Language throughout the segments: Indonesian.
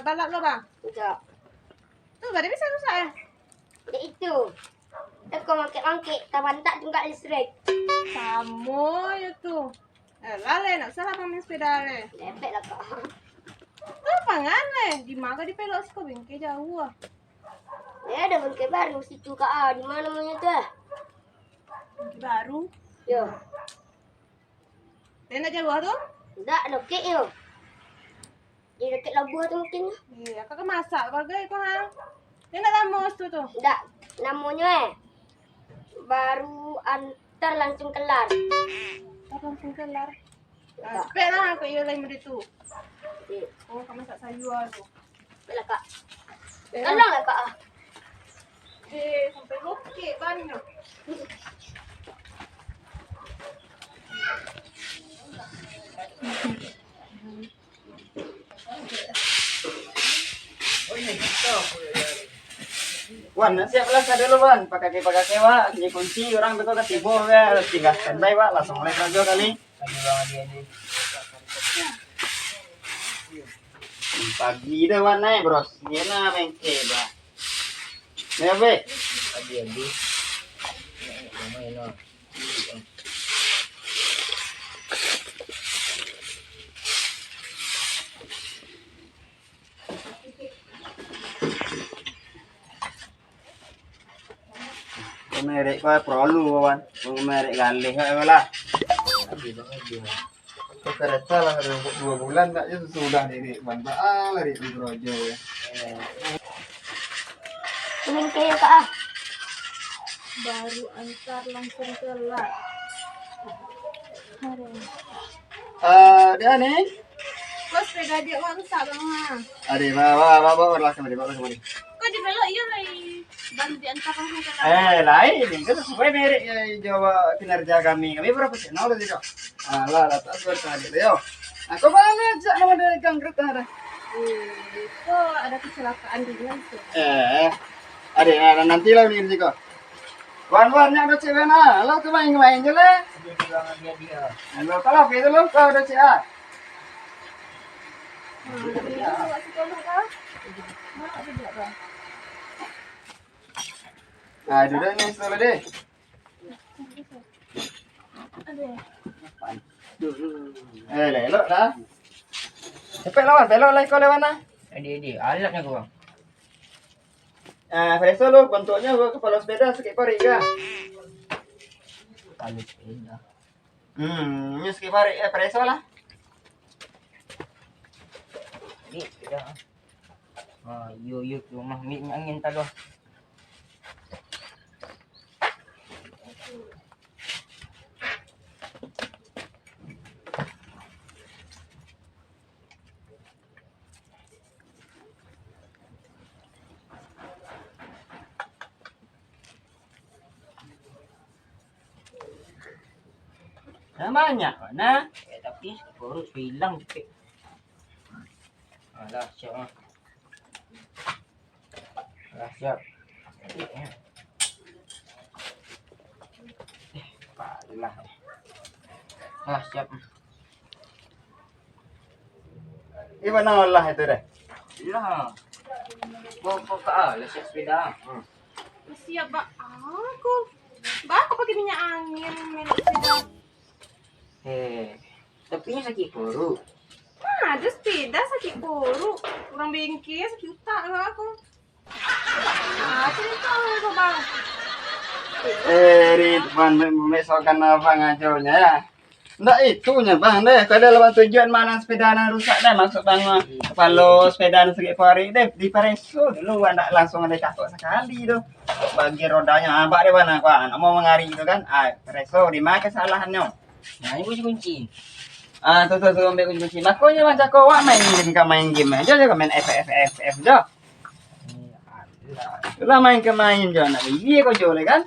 balap lo bang? Enggak. Tuh gak ada bisa rusak ya? Ya itu. Aku mangkik-mangkik, tak enggak listrik. Kamu ya tuh. Lale nak salah pamer sepeda le. Lepek lah kak. Apa ngane? Di mana di pelok sih kau bengke jauh ah. Ya ada bangkai baru situ kak. Di mana namanya tuh? Bengke baru. Yo. Tenda jauh tuh? Enggak, lokek yo. Di dekat labuh tu mungkin. Iya, kakak masak bagai kau ha. Tenda tamus tuh. Enggak, namanya baru antar langsung kelar. Langsung kelar. Cepet lah aku iya lain benda tu. Okey. Oh, kamu masak sayur tu. Baiklah kak. Eh, Tolonglah kak. sampai lokek banyak. Wan, siaplah saya dulu Wan, pakai Wak, kunci kunci orang betul ke tibo ya, tinggal standby Wak, langsung mulai kerja kali. Pagi dah Wan naik bros, dia na bengke bah. Ya be. Adi. Merek kau perlu Wan, merek galih kau lah. Kereta lah 2 bulan tak je sudah ini mantap lari di Brojo ya. Kuning kayak kak. Baru antar langsung kelar. Dia nih. Kau sepeda dia wak rusak bang ha. Ade bawa lah kemari. Kau di pelok iya lah. Baru diantar langsung kelar. Lain kan sesuai merek Jawa kinerja kami profesional tadi kok. Lah tak bertanya yo. Aku banget jak nama dari Kang Kereta ada. Itu ada kecelakaan di jalan tuh. Ada nanti lah nih kok. Wan-wannya ada cewek nah, lo tuh main je lah. Lo kalau gitu lo kau ada cewek. Duduk nih setelah deh. Lelok dah. Cepet lawan, belok lah kau lewat nah. Adi, alatnya kau bang. Preso lo, bentuknya gua kepala sepeda sekip pari kan? Kalau sepeda. Ini sekip pari, preso lah. Ni, ya. Yuk, rumah minyak angin tadi. Banyak mana? Tapi baru hilang cepet. Alah, siap ah. Alah, siap. Alah. Alah, siap. Gimana Allah itu deh? Iya. Kau lah siap sepeda. Siap bak aku. Bak aku pakai minyak angin minyak sepeda. Tapi ini sakit perut. Ada sepeda sakit koru. Orang bengke sakit utak kalau aku. Cerita aku bang. Ridwan memesokan apa ngaconya ya? Nggak itunya bang deh. Kalau lewat tujuan mana sepeda rusak deh masuk bang. Kalau sepeda segi pari deh di Pareso dulu nggak langsung ada cakok sekali tuh. Bagi rodanya apa deh mana kan? Mau mengari itu kan? Pareso di mana kesalahannya? Nah, ini kunci. Tuh ambil kunci. Makanya macam kau main game aja main FF aja. Lah main aja nak iya kau jual kan?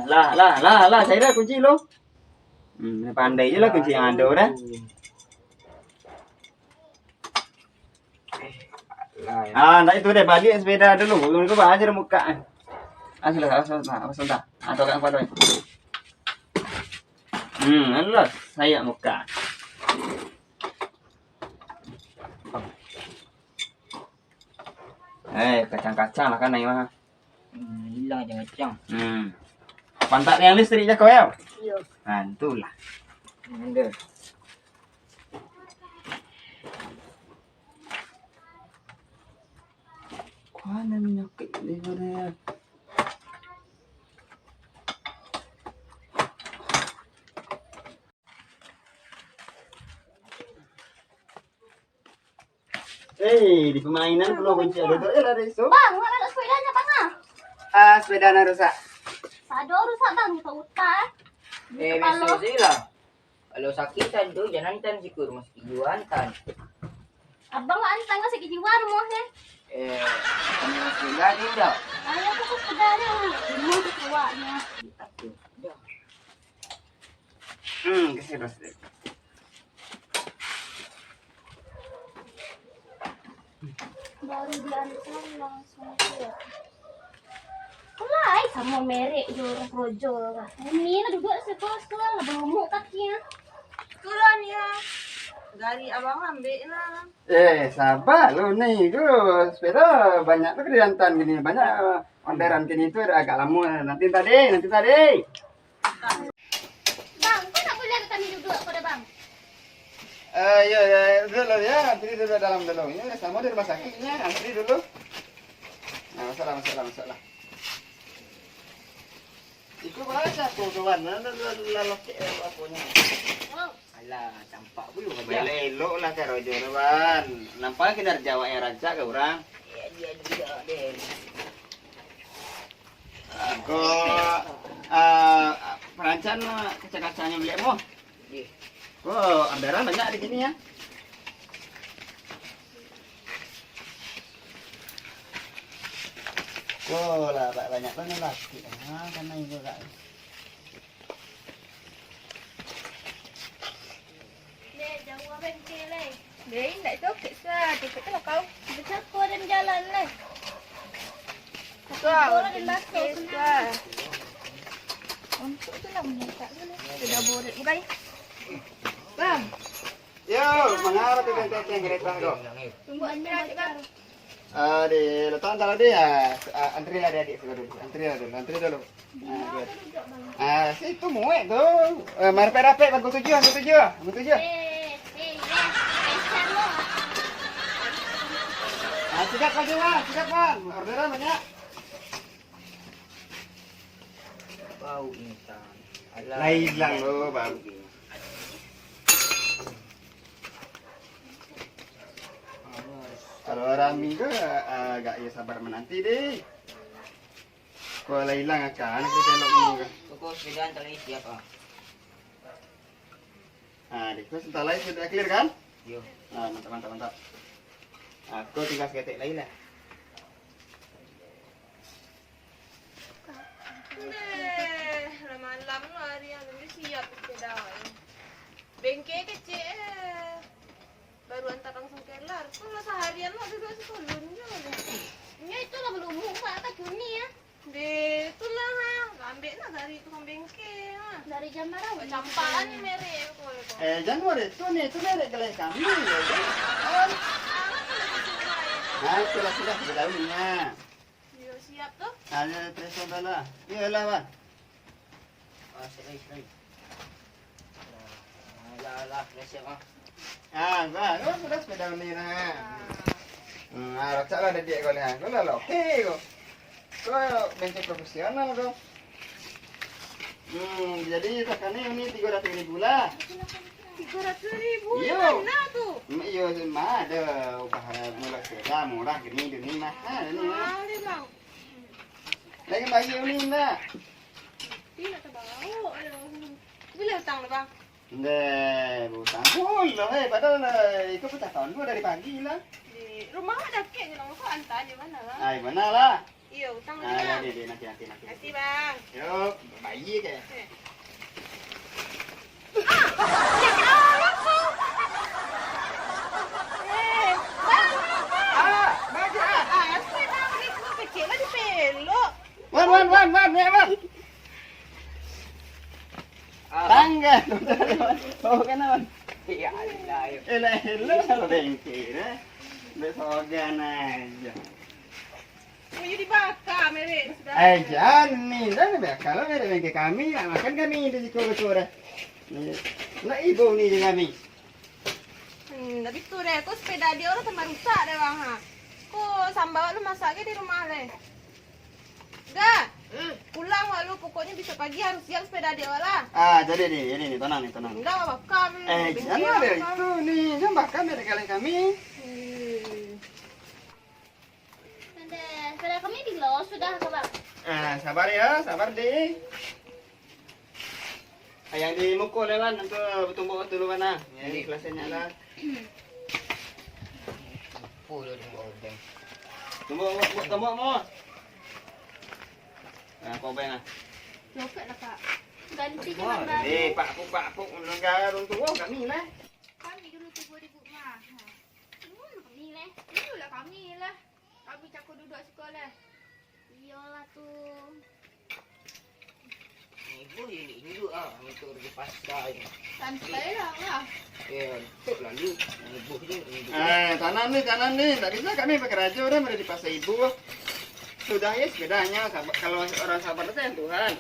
Lah, saya dah kunci lo. Pandai je lah kunci yang ada dah. Nah itu deh balik sepeda dulu. Belum kau ajar muka. Sudah. Atau kan pada. Allah, saya muka. Kacang-kacang lah kan nih mah. Hilang aja macam. Pantat yang listrik je kau ya? Yo. Itulah. Ada. Mana minyak ni mana? Di permainan belum kunci duduk ya dari itu. Bang, mana ada sepedanya bang ah? Sepeda na rusak. Sado rusak bang, kita utah. Biasa sih lah. Kalau sakitan tu jangan tan sikur mesti juan tan. Abang lah antang masih kejiwaan rumahnya. Kami mesti lagi dah. Ayah aku sepedanya, rumah tu keluarnya. Aku dah. Kasih terus. Baru diantang langsung keluar. Mulai sama merek jorok rojo kan. Ini lah duduk sekolah berumuk kakinya. Itulah ya. Dari abang ambil lah. Sabar lo nih, gue sepeda banyak tuh kegiatan gini, banyak orderan gini tuh agak lama. Nanti tadi. Bang, kau nak boleh kami duduk pada bang? Ya, dulu ya, antri dulu dalam dulu. Ini sama di rumah sakitnya, antri dulu. Nah, masalah. Ikut baca tuh kawan, lalu apunya. Oh, Alah, campak dulu kan. Bela elok lah karo jono ban. Nampak kinerja wa raja ke orang. Dia deh. Kok perancan kaca-kacanya beli mo. Ih, Kok orderan banyak di sini ya. Kok lah banyak banget lah. Karena itu kak. dek jauh bengkel leh. Deh, tak cokit sah. Cokit tu lah kau. Bercakap dan jalan leh. Kau Bola dan masuk sah. Untuk tu lah menyetak dulu. Sudah boret. Bukai. Bang. Yo, mengapa tuh yang kereta kok? Tunggu anda bang. Di letak antara dia, antri lah adik dulu. Antri dulu. Situ muek tuh. Mari rapi, bangku tujuh. Pesan lo. Sikat bang. Orderan banyak. bau ini tan. Alah. Lah hilang lo bang. Kalau orang minggu agak ya sabar menanti deh. Kalau hilang akan kita tengok minggu. Pokok sepedaan tak lagi siap ah. Dikau sebentar lagi sudah clear kan? Yo. Mantap. Aku tinggal seketik lagi lah. Malam lo hari yang ini siap sepeda. Bengkel kecil baru antar langsung kelar. Kalau seharian lo duduk sekolon je. Ya itulah belum buka kan Juni ya. Deh, itulah ha. Ambil lah dari tukang bengkel ha. Dari jam berapa? Campaan ni merek aku. Januari tu merek kelai kami. Itulah sudah berdaunnya. Yo siap tu. Ada presor dah lah. Iyalah bang. Sekali. Alah, dah siap ah. Bang, kau sudah sepeda ni lah. Racak lah dia kau ni. Kau lah okey kau. Kau bengkel profesional kau. Jadi tekan ni 300,000 lah. 300,000 Yo. mana tu? Iyo mah ada upah murah sepeda murah gini mahal ni. Mahal dia bang. Lagi bagi ni nak. Tidak terbau. Bila hutang dah bang? Butang pula padahal ikut pun tak tahu dulu dari pagi lah. Di rumah ada kek je lah. Kau hantar di mana lah? Mana lah? Iya, hutang dia. Nanti. Nanti bang. Yuk, bayi ke? Wan, Tangga. Bawa kan wan. Ya Allah. Elah kalau bengkel besogan aja. Mau jadi bakar, Mary. Sudah. Jangan nih, kalau ada bengkel kami, makan kami di sekolah. Nak ibu nih dengan kami. Tapi tuh deh, kok sepeda dia orang tambah rusak deh bang ha. Kok sambal lu masaknya di rumah deh. Gak, pulang walu pokoknya bisa pagi harus siang sepeda dia lah. Jadi nih, tenang nih. Enggak mau bakar. Jangan ada itu nih, jangan bakar dari kali kami. Sepeda kami di los sudah bang. Sabar ya, sabar deh. Yang dimukul lewan untuk tumbuk dulu mana? Yang kelasnya lah. Pulau di bawah. Tumbuk mau. Kau bayang. Lopet lah kak. Ganti ke Oh, mana? pak negara orang tua kami lah. Kami dulu 3.000 mah. Kami lah. Dulu lah kami lah. Kami cakap duduk sekolah. Iyalah tuh. Ibu ini induk untuk pergi pasar. Santai lah. Untuk lalu ibu ini. Kanan nih. Tak bisa kami pakai raja udah di pasar ibu. Sudah ya sepedanya. Kalau orang sabar saya Tuhan.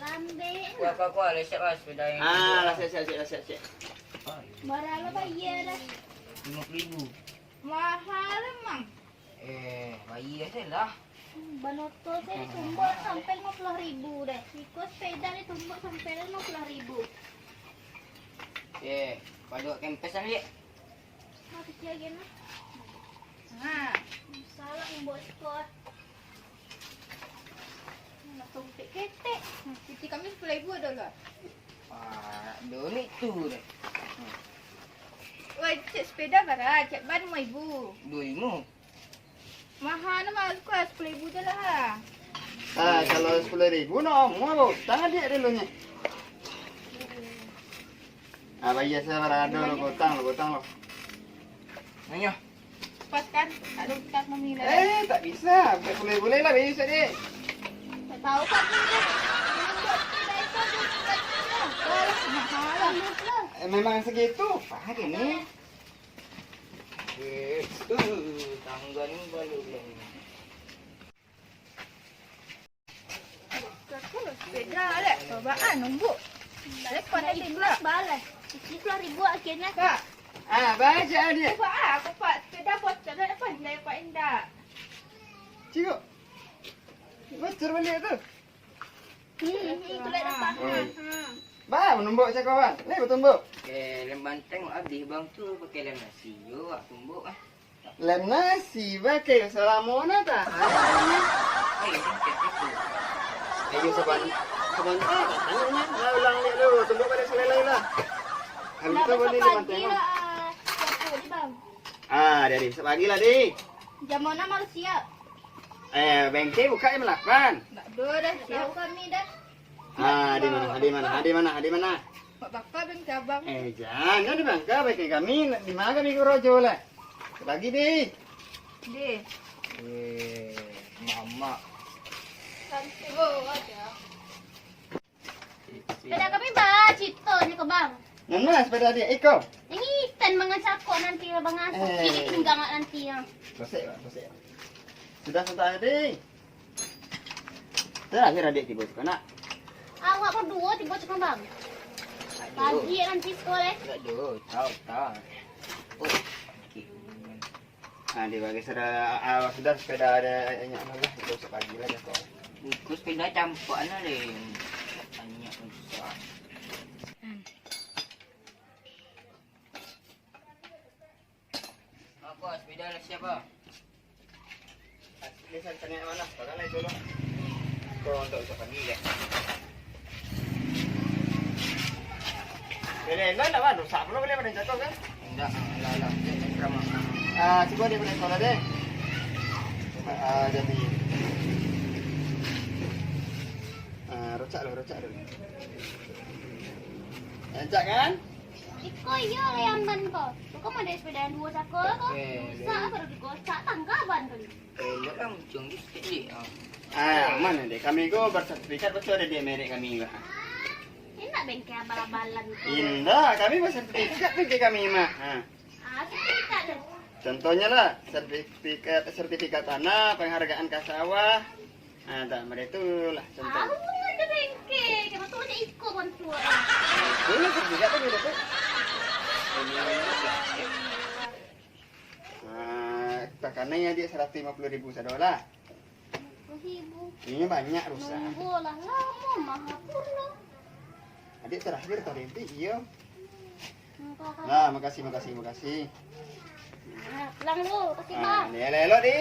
Lambe. Kau ada siapa sepeda yang? Siap. Berapa bayar dah? 50.000. Mahal emang. Bayi aja lah. Banoto saya ditumbuk sampai 50.000 deh. Ikut sepeda ditumbuk sampai 50.000. Pada kempesan dia. Mau kecil lagi nah. Salah membuat skor. Nak tumpik ketek. Cuci kami 10.000 ada lah. Doni tu deh. Wah, cek sepeda bara, cek ban 5.000. 2.000. Mahal nama aku 10.000 je lah. Kalau 10.000 mau tangan dia dulunya. Bayar saya berada lo gotang lo. Nanya. Pas kan, ada utang memilih. Tak bisa. Boleh lah bisa deh. Tak tahu kan dia. Mahal lah. Memang segitu. Pakai nih. Tangga ni baru belum. Sepeda lah. Cobaan nombor. Telepon ada pula. Balas. 10.000 akhirnya. Kak. Baca dia. Aku pak sepeda bocor dah pandai pak Indah. Cikgu. Bocor balik tu. Itu dah dapat. Menumbuk saya kawan. Bertumbuk. Lem banteng habis bang tu pakai lem nasi. Yo, tumbuk Lem nasi pakai salamona tak? Ayo sebentar. Nah, ulang dia dulu. Tumbuk pada selesai lah. Habis tu boleh lem banteng. Dia besok pagi lah, Dik. Jam mana malu siap? Bengkel buka jam 8. Tak ada dah. Siap kami dah. Di mana? Pak bakal bengkel abang. Jangan di bangka bengkel kami. Di mana kami kurojo lah. Bagi, Dik. Deh. Mama. Sepeda kami bah, cito ni ke bang. Mana sepeda dia? Iko. Ini ten mangan cakok nanti bang asap. Ini tinggal nanti ya. Selesai. Sudah Dik. Terakhir adik tiba suka nak. Awak berdua tiba cakap bang. Pagi nanti sekolah. Aduh, tahu. Oh. Dia bagi sudah sepeda ada banyak lah. Besok pagi lah jatuh. Buku sepeda campur ana deh. Banyak susah. Aku sepeda lah siapa? Bisa tanya mana? Pakai lagi dulu. Kau untuk besok pagi ya. Beli nak mana? Rusak belum boleh pada jatuh kan? Enggak, lah. Jangan ramah. Coba dia boleh sekolah deh. Jadi. Rusak dulu. Encak kan? Iko iya yang ban kau. Kau mau ada sepeda yang 2 cakol kau? Bisa baru digocak tanggapan kau. Elok lah muncung di sikit. Mana deh? Kami go bersertifikat betul ada dia merek kami juga. Enak tak bengkel abal-abalan itu. Indah, kami mah sertifikat pergi kami mah. Nah, Sertifikat deh. contohnya lah sertifikat tanah, penghargaan kasawah. Nah, tak mereka itulah contoh. Nggak ada bengkel. Kamu tuh aja ikut bantuan. Ini sertifikat tuh gitu. Nah, tekanannya dia 150.000 $1. Ribu. Ini banyak rusak. Nunggu lah lama mahal pula. Adik terakhir tadi iya. Enggak kan. Nah, makasih. Pulang lu, kasih bang. Nah, lelo di.